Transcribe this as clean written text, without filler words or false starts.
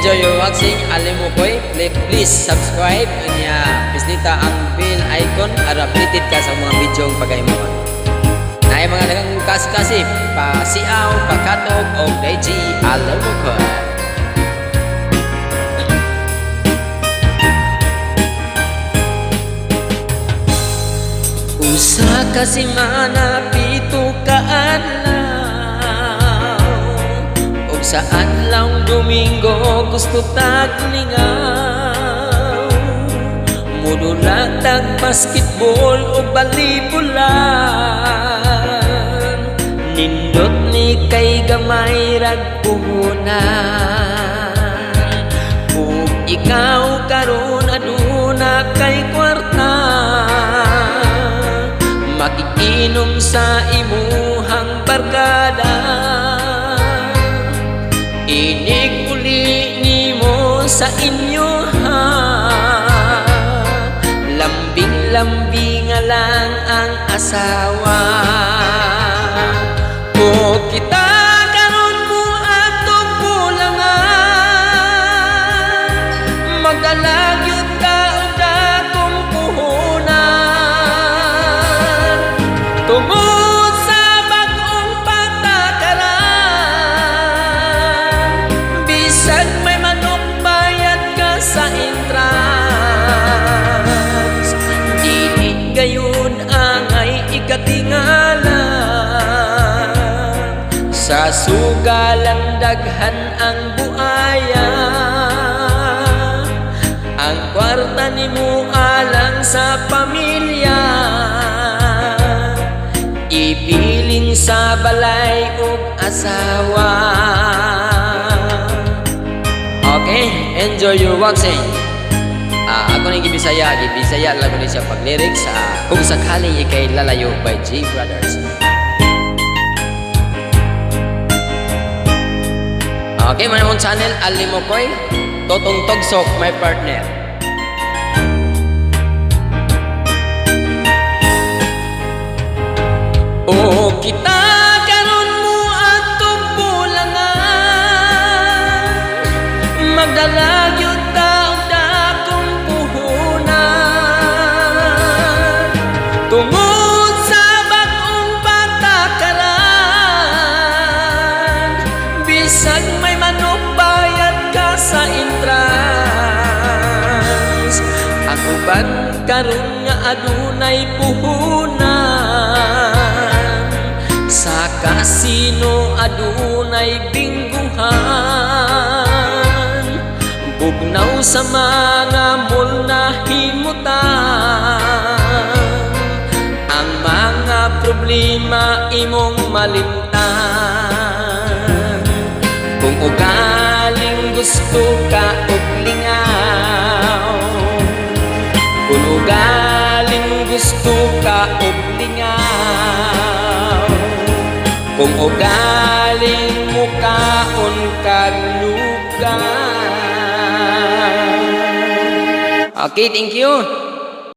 enjoy your watching. Alim mo ko'y please subscribe niya. Pislita ang bell icon para updated ka sa mga video ang pagaymuan. Na mga nagang kasi pa siaw, pakatok o daiji. Alim mo ko'y usa ka semana pito ka adlaw ug sa adlaw Domingo gusto tag lingaw mudulag tag basketball o balibulan nindot ni kay gamay rag puhunan ug ikaw karon aduna kay kwarta makikinom sa imuhang barkada inig uli nimo sa inyo ha lambing-lambing lang ang asawa o kita karon mo atong bulangan magdalagyot ka og dakong puhunan tungod sa bagong patakaran bisag may manok bayad ka sa entrance dili gayon angay ikatingala sa sugalan daghan ang buaya ang kwarta nimo alang sa pamilya ipiling sa balay ug asawa. Okay, enjoy your watching. Ako nang gibisaya lang ko siya pag-lyrics kung sakaling ikay lalayo by J Brothers. Okay, man mong channel Alim mo ko'y Totong Togsok, my partner. O kita karon mo atong bulangan magdalagyot ta og dakong puhunan tungod sa bagong patakaran bisag may manok bayad ka sa entrance ako ban karon nga adunay puhunan sa kasino adunay bingguhan bugnaw sa mga mall na himutan ang mga problema imong malimtan kung ugaling gusto ka og lingaw kung ugaling gusto ka og lingaw kung ugaling mukaon kag lugar. Okay, thank you.